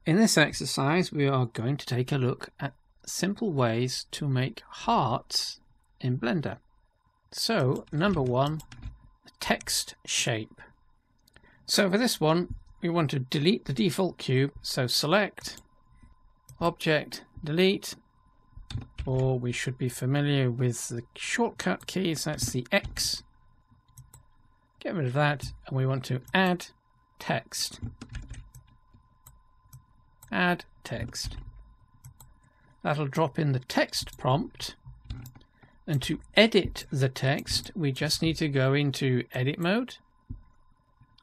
In this exercise we are going to take a look at simple ways to make hearts in Blender. So number one, text shape. So for this one we want to delete the default cube, so select, object, delete, or we should be familiar with the shortcut keys, that's the X. Get rid of that, and we want to add text. Add text. That'll drop in the text prompt, and to edit the text we just need to go into edit mode.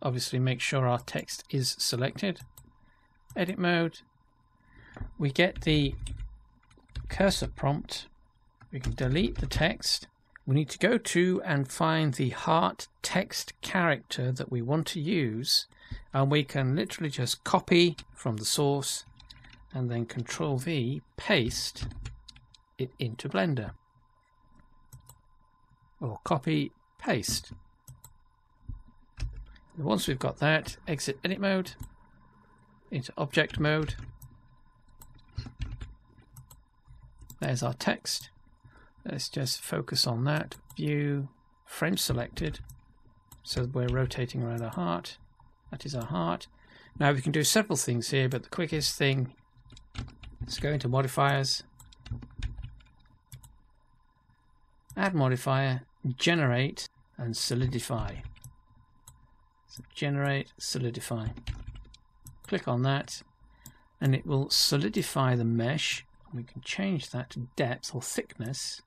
Obviously make sure our text is selected. Edit mode. We get the cursor prompt. We can delete the text. We need to go to and find the heart text character that we want to use, and we can literally just copy from the source and then Control V, paste it into Blender, or copy, paste. And once we've got that, exit edit mode into object mode. There's our text. Let's just focus on that. View, frame selected, so we're rotating around our heart. That is our heart. Now we can do several things here, but the quickest thing is go into modifiers, add modifier, generate, and solidify. So generate, solidify. Click on that, and it will solidify the mesh. We can change that to depth or thickness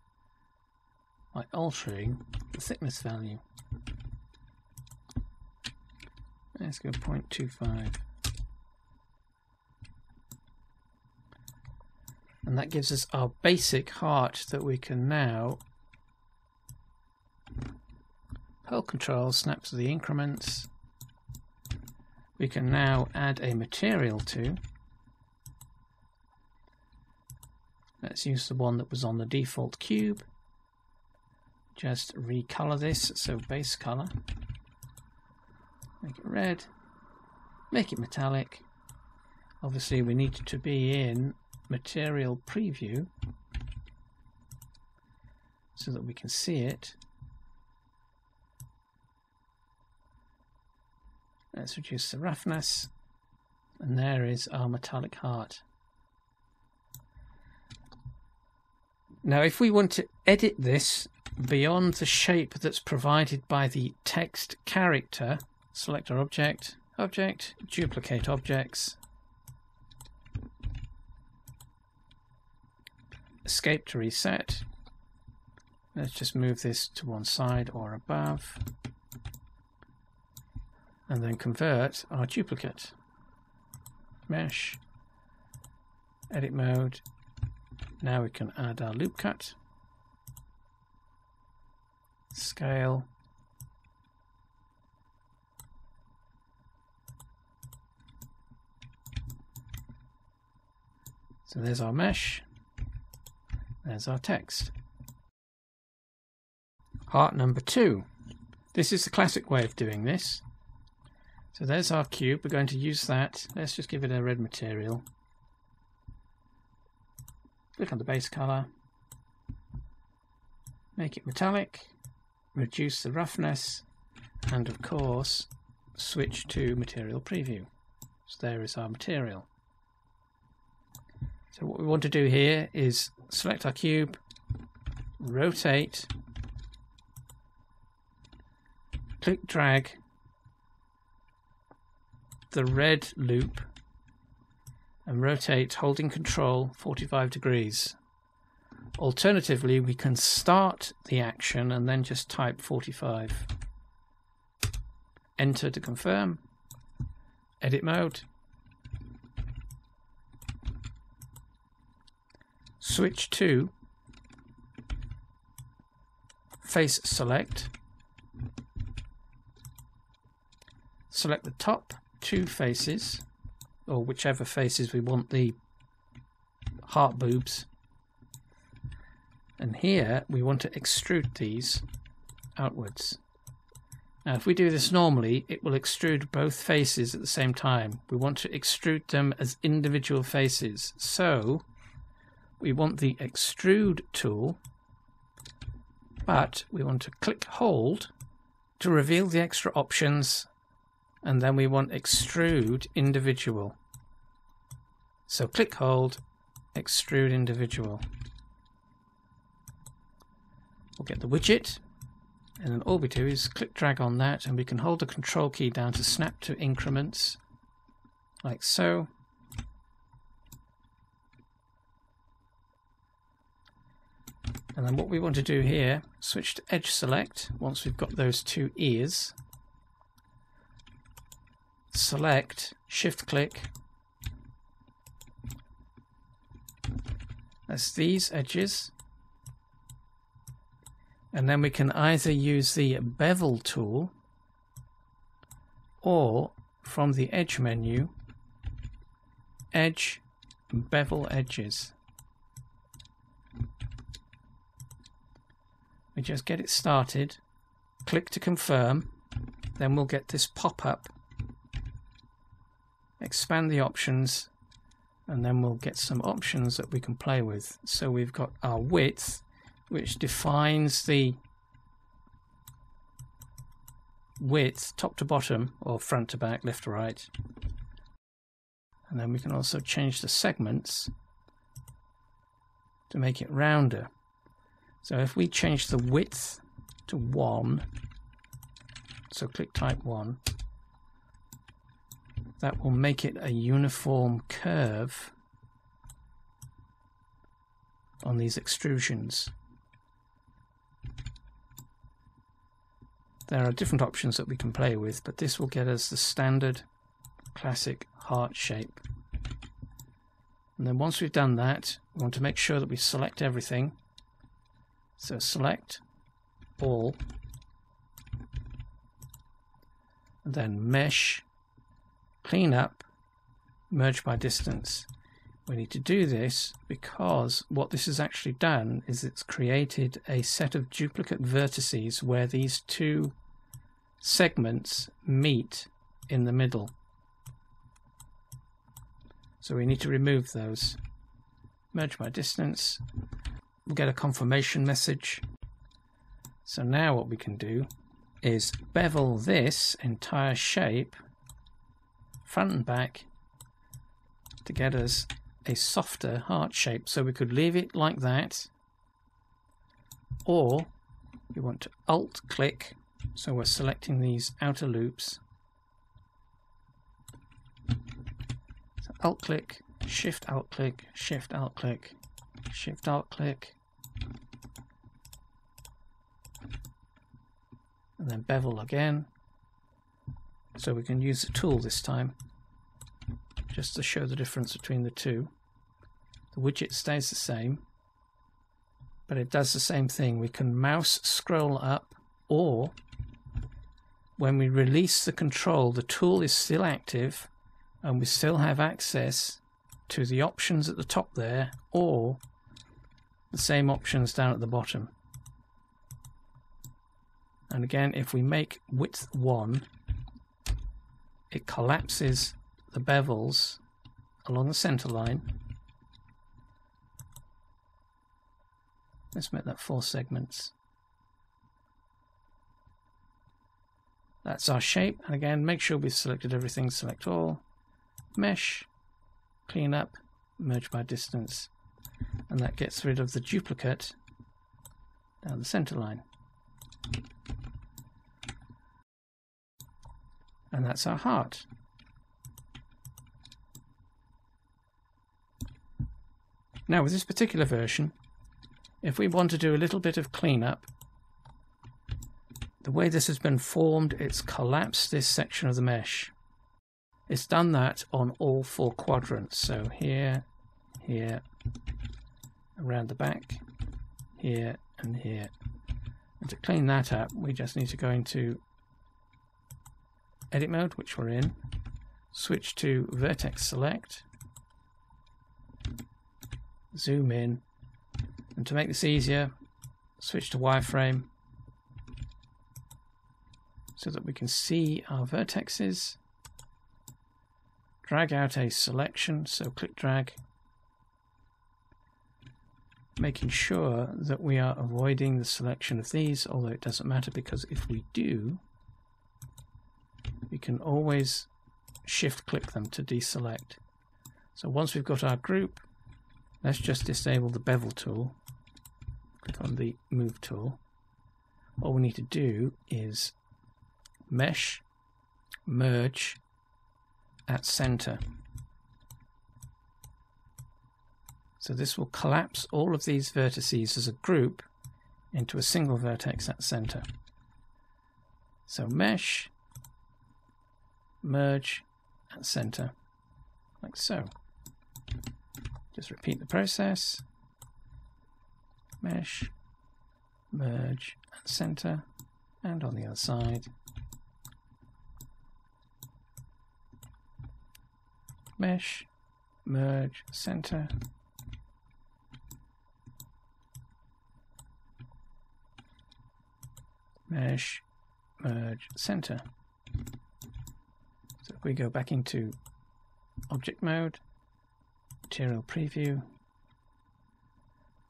by altering the thickness value. Let's go 0.25. And that gives us our basic heart that we can now hold control, snap to the increments. We can now add a material to. Let's use the one that was on the default cube. Just recolor this, so base color. Make it red. Make it metallic. Obviously we need it to be in material preview so that we can see it. Let's reduce the roughness, and there is our metallic heart. Now if we want to edit this beyond the shape that's provided by the text character, select our object, object, duplicate objects, escape to reset. Let's just move this to one side or above, and then convert our duplicate. Mesh, edit mode. Now we can add our loop cut, scale, so there's our mesh, there's our text. Heart number 2. This is the classic way of doing this. So there's our cube, we're going to use that. Let's just give it a red material. Click on the base color, make it metallic, reduce the roughness, and of course switch to material preview. So there is our material. So what we want to do here is select our cube, rotate, click drag the red loop and rotate holding control 45 degrees. Alternatively, we can start the action and then just type 45. Enter to confirm. Edit mode. Switch to face select. Select the top 2 faces, or whichever faces we want the heart boobs, and here we want to extrude these outwards. Now if we do this normally, it will extrude both faces at the same time. We want to extrude them as individual faces. So we want the extrude tool, but we want to click hold to reveal the extra options, and then we want extrude individual. So click hold, extrude individual. We'll get the widget, and then all we do is click drag on that, and we can hold the control key down to snap to increments like so. And then what we want to do here, switch to edge select once we've got those two ears. Select, shift click. That's these edges. And then we can either use the bevel tool or from the edge menu, edge, bevel edges. We just get it started, click to confirm, then we'll get this pop-up, expand the options, and then we'll get some options that we can play with. So we've got our width, which defines the width top to bottom or front to back, left to right. And then we can also change the segments to make it rounder. So if we change the width to 1, so click type 1, that will make it a uniform curve on these extrusions. There are different options that we can play with, but this will get us the standard classic heart shape. And then once we've done that, we want to make sure that we select everything. So select all, and then mesh, clean up, merge by distance. We need to do this because what this has actually done is it's created a set of duplicate vertices where these two segments meet in the middle. So we need to remove those. Merge by distance. We'll get a confirmation message. So now what we can do is bevel this entire shape front and back to get us a softer heart shape. So we could leave it like that, or we want to alt click, so we're selecting these outer loops. So alt click, shift alt click, shift alt click, shift alt click, and then bevel again. So we can use the tool this time just to show the difference between the two. The widget stays the same, but it does the same thing. We can mouse scroll up, or when we release the control, the tool is still active and we still have access to the options at the top there, or the same options down at the bottom. And again, if we make width 1, it collapses the bevels along the center line. Let's make that 4 segments. That's our shape. And again, make sure we've selected everything. Select all, mesh, clean up, merge by distance, and that gets rid of the duplicate down the center line. And that's our heart. Now with this particular version, if we want to do a little bit of cleanup, the way this has been formed, it's collapsed this section of the mesh. It's done that on all 4 quadrants. So here, here, around the back, here and here. And to clean that up, we just need to go into edit mode, which we're in, switch to vertex select, zoom in, and to make this easier, switch to wireframe, so that we can see our vertexes. Drag out a selection, so click drag, making sure that we are avoiding the selection of these, although it doesn't matter, because if we do, we can always shift click them to deselect. So once we've got our group, let's just disable the bevel tool, click on the move tool. All we need to do is mesh, merge at center. So this will collapse all of these vertices as a group into a single vertex at center. So mesh, merge at center, like so. Just repeat the process. Mesh, merge at center, and on the other side. Mesh, merge, center. Mesh, merge, center. So if we go back into object mode, material preview,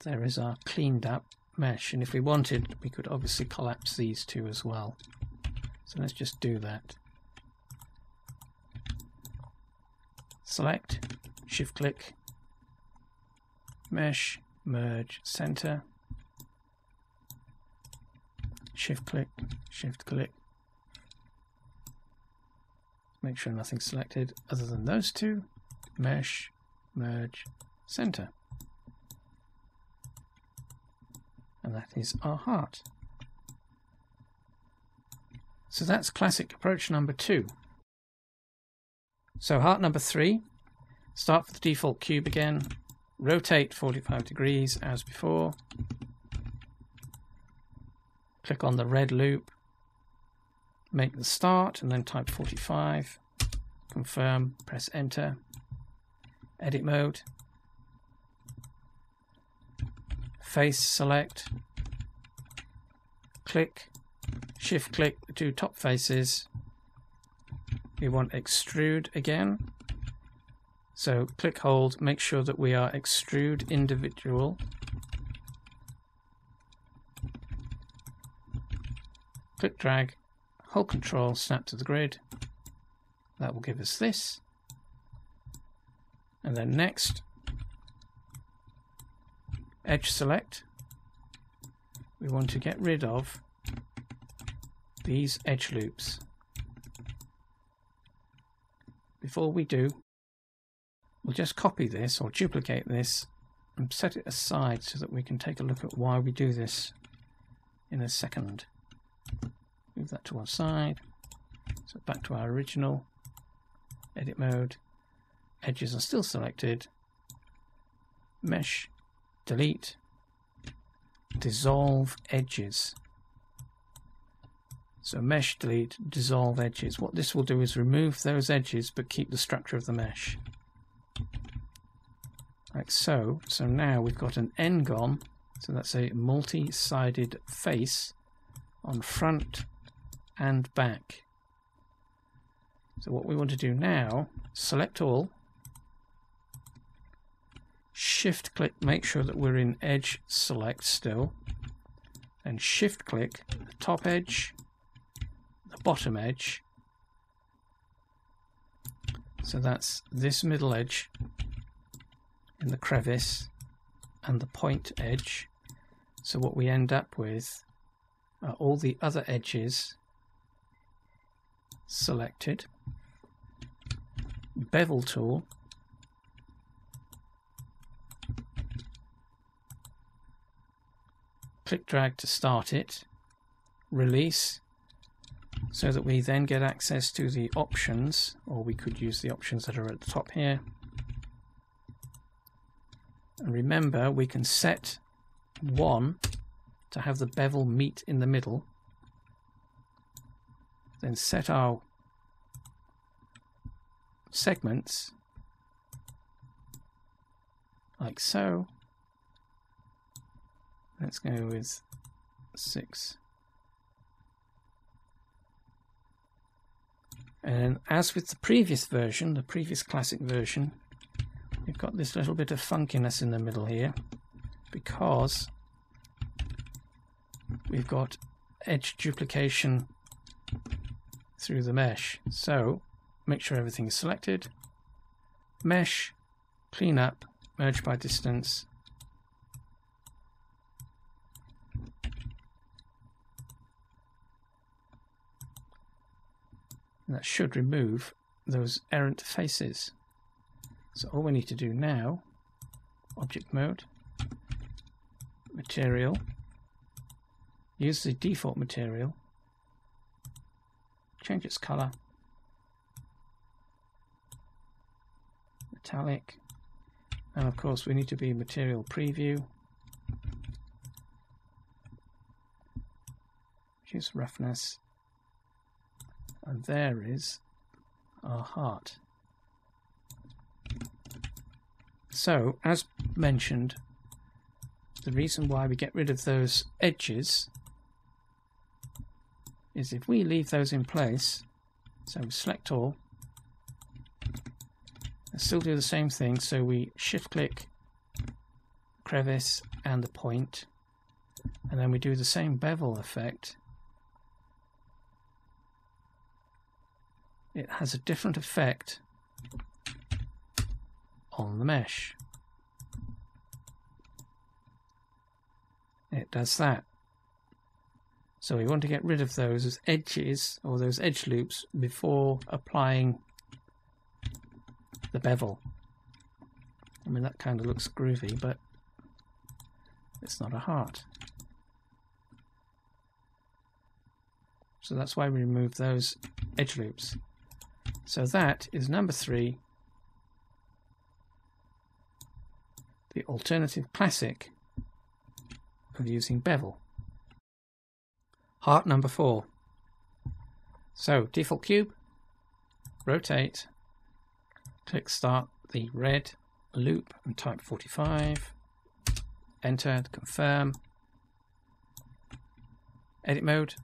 there is our cleaned up mesh, and if we wanted we could obviously collapse these two as well. So let's just do that. Select, shift click, mesh, merge, center, shift click, make sure nothing's selected other than those two, mesh, merge, center. And that is our heart. So that's classic approach number 2. So heart number 3, start with the default cube again, rotate 45 degrees as before, click on the red loop, make the start and then type 45, confirm, press enter, edit mode, face select, click, shift click the two top faces. We want extrude again, so click hold, make sure that we are extrude individual, click drag, hold control, snap to the grid. That will give us this. And then next, edge select. We want to get rid of these edge loops. Before we do, we'll just copy this or duplicate this and set it aside so that we can take a look at why we do this in a second. Move that to one side. So back to our original edit mode. Edges are still selected. Mesh, delete, dissolve edges. So mesh, delete, dissolve edges. What this will do is remove those edges but keep the structure of the mesh. Like so. So now we've got an n-gon, so that's a multi-sided face on front and back. So what we want to do now, select all, shift click, make sure that we're in edge select still, and shift click the top edge, the bottom edge. So that's this middle edge in the crevice and the point edge. So what we end up with are all the other edges selected. Bevel tool, click drag to start it, release, so that we then get access to the options, or we could use the options that are at the top here. And remember, we can set 1 to have the bevel meet in the middle, then set our segments like so. Let's go with 6. And as with the previous version, the previous classic version, we've got this little bit of funkiness in the middle here because we've got edge duplication through the mesh. So make sure everything is selected, mesh, clean up, merge by distance, and that should remove those errant faces. So all we need to do now, object mode, material, use the default material, change its color, metallic, and of course we need to be material preview, choose roughness, and there is our heart. So, as mentioned, the reason why we get rid of those edges is if we leave those in place, so we select all, and still do the same thing, so we shift click crevice and the point, and then we do the same bevel effect. It has a different effect on the mesh. It does that. So we want to get rid of those edges or those edge loops before applying the bevel. I mean, that kind of looks groovy, but it's not a heart. So that's why we remove those edge loops. So that is number 3, the alternative classic of using bevel. Heart number 4. So default cube, rotate, click start the red loop and type 45, enter to confirm, edit mode,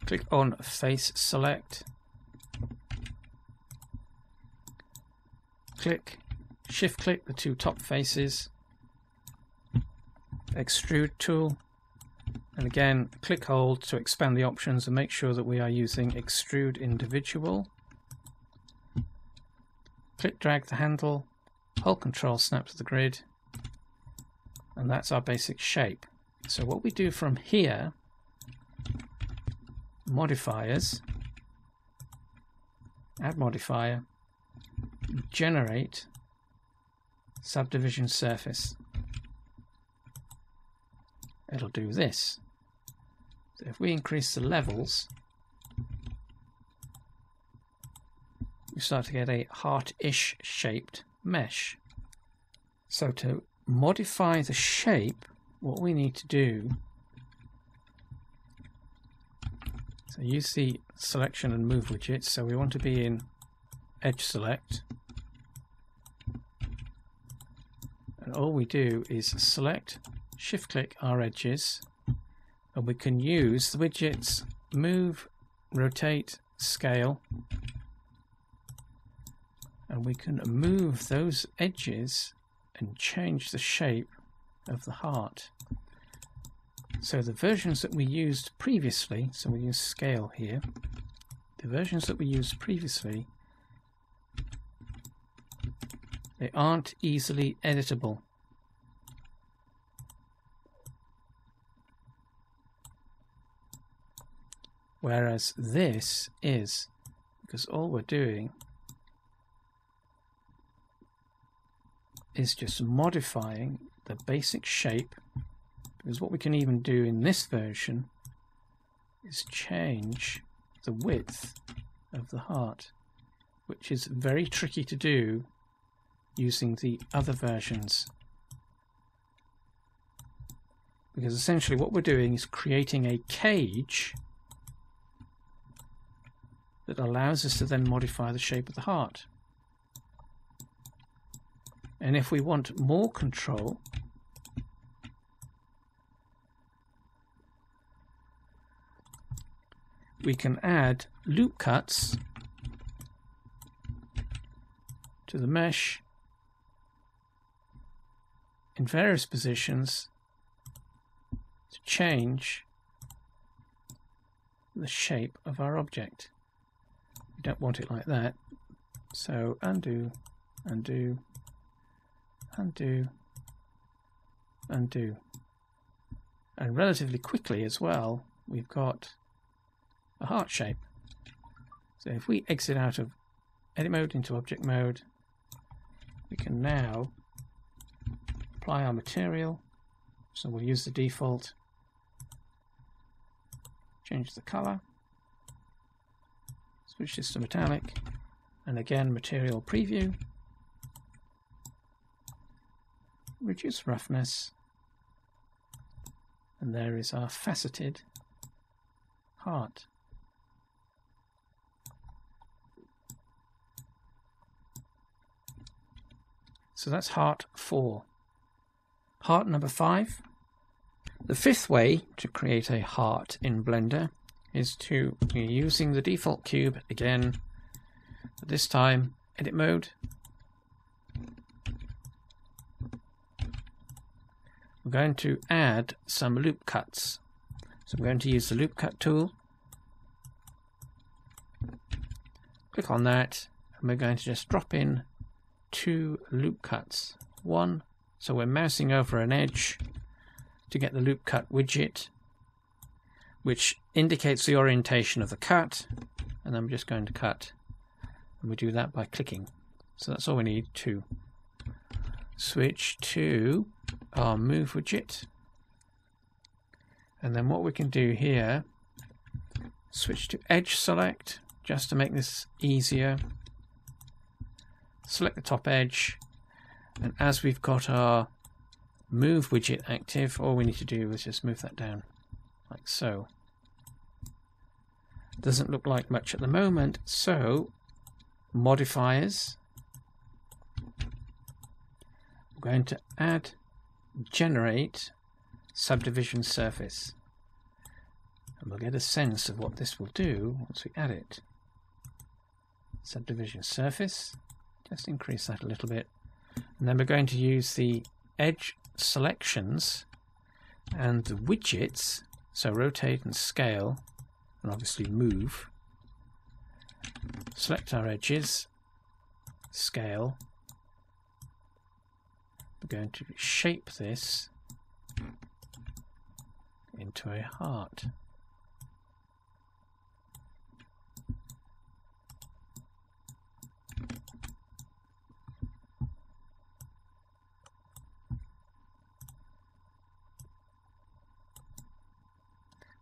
click on face select, shift click the 2 top faces, extrude tool, and again click hold to expand the options and make sure that we are using extrude individual. Click drag the handle, hold control, snap to the grid, and that's our basic shape. So what we do from here, modifiers, add modifier, generate subdivision surface. It'll do this. So if we increase the levels, we start to get a heart-ish shaped mesh. So to modify the shape, what we need to do, so use the selection and move widget. So we want to be in edge select, and all we do is select, shift click our edges, and we can use the widgets move, rotate, scale, and we can move those edges and change the shape of the heart. So the versions that we used previously, so we use scale here, the versions that we used previously, they aren't easily editable. Whereas this is, because all we're doing is just modifying the basic shape, because what we can even do in this version is change the width of the heart, which is very tricky to do using the other versions, because essentially what we're doing is creating a cage that allows us to then modify the shape of the heart. And if we want more control, we can add loop cuts to the mesh in various positions to change the shape of our object. We don't want it like that, so undo, undo, undo, undo. And relatively quickly as well, we've got a heart shape. So if we exit out of edit mode into object mode, we can now apply our material. So we'll use the default, change the color, switch this to metallic, and again material preview, reduce roughness, and there is our faceted heart. So that's heart 4. Heart number 5. The fifth way to create a heart in Blender is to be using the default cube again, but this time edit mode. We're going to add some loop cuts. So I'm going to use the loop cut tool. Click on that, and we're going to just drop in 2 loop cuts. One, so we're mousing over an edge to get the loop cut widget, which indicates the orientation of the cut, and I'm just going to cut, and we do that by clicking. So that's all we need. 2. Switch to our move widget, and then what we can do here, switch to edge select just to make this easier. Select the top edge, and as we've got our move widget active, all we need to do is just move that down like so. Doesn't look like much at the moment, so modifiers, we're going to add generate subdivision surface, and we'll get a sense of what this will do once we add it. Subdivision surface, just increase that a little bit, and then we're going to use the edge selections and the widgets, so rotate and scale, and obviously move. Select our edges, scale. We're going to shape this into a heart.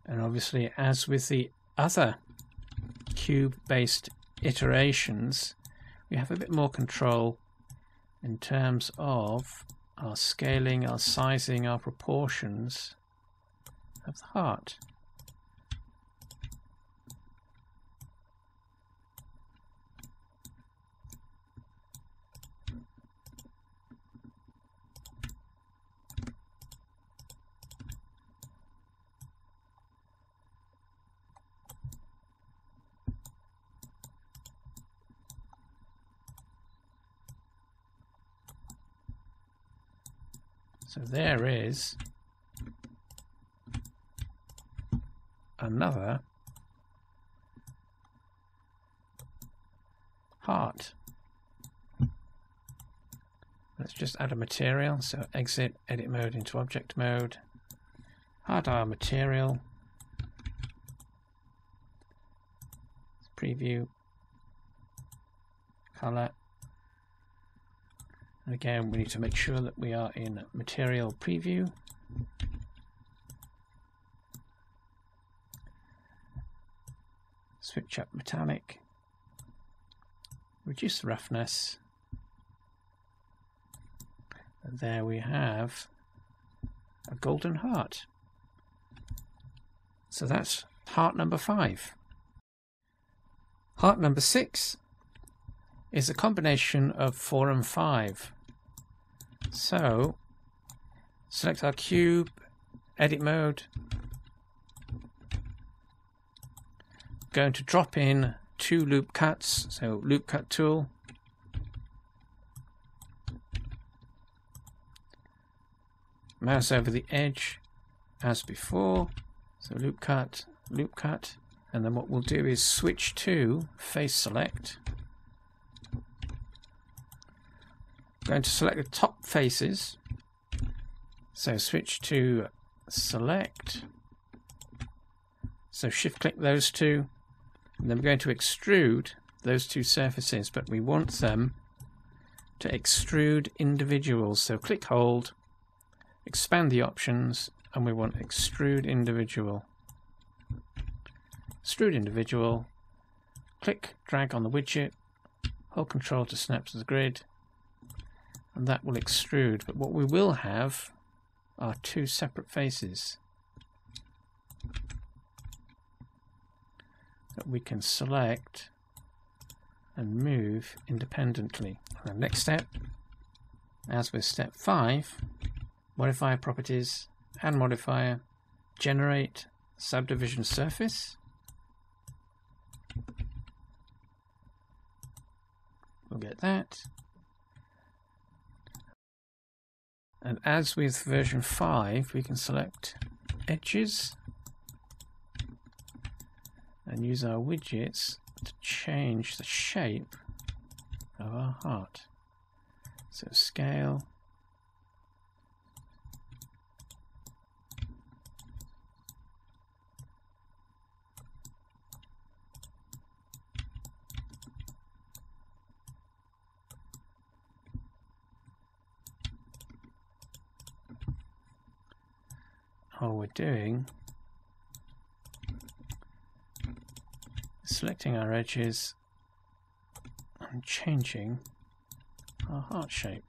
And obviously, as with the other cube-based iterations, we have a bit more control in terms of our scaling, our sizing, our proportions of the heart. So there is another heart. Let's just add a material, so exit edit mode into object mode, add our material, preview, color. And again, we need to make sure that we are in material preview. Switch up metallic, reduce the roughness, and there we have a golden heart. So that's heart number 5. Heart number 6 is a combination of 4 and 5. So select our cube, edit mode, going to drop in 2 loop cuts. So loop cut tool. Mouse over the edge as before. So loop cut, and then what we'll do is switch to face select. I'm going to select the top faces. So switch to select. So shift click those two, and then we're going to extrude those 2 surfaces, but we want them to extrude individuals. So click hold, expand the options, and we want extrude individual. Extrude individual, click, drag on the widget, hold control to snap to the grid, and that will extrude. But what we will have are 2 separate faces that we can select and move independently. The next step, as with step 5, modifier properties, add modifier, generate subdivision surface. We'll get that. And as with version 5, we can select edges and use our widgets to change the shape of our heart. So scale, all we're doing is selecting our edges and changing our heart shape.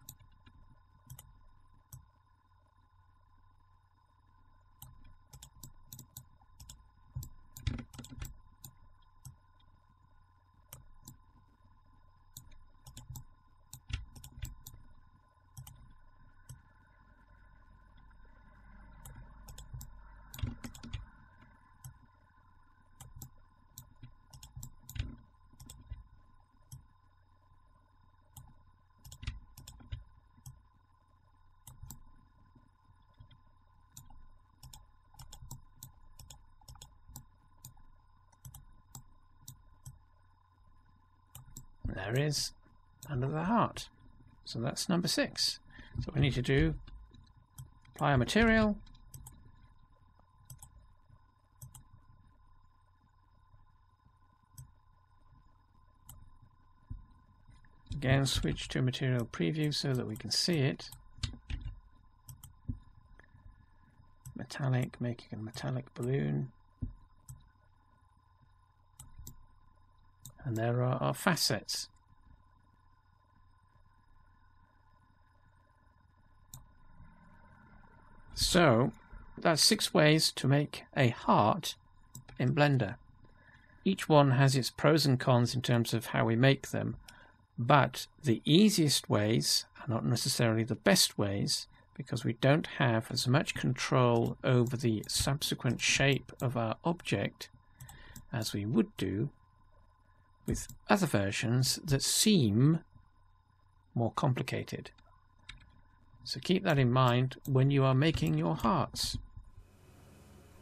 There is under the heart. So that's number 6. So we need to do apply a material, again switch to material preview so that we can see it. Metallic, making a metallic balloon. And there are our facets. So that's 6 ways to make a heart in Blender. Each one has its pros and cons in terms of how we make them, but the easiest ways are not necessarily the best ways, because we don't have as much control over the subsequent shape of our object as we would do with other versions that seem more complicated. So keep that in mind when you are making your hearts.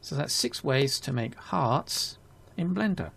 So that's 6 ways to make hearts in Blender.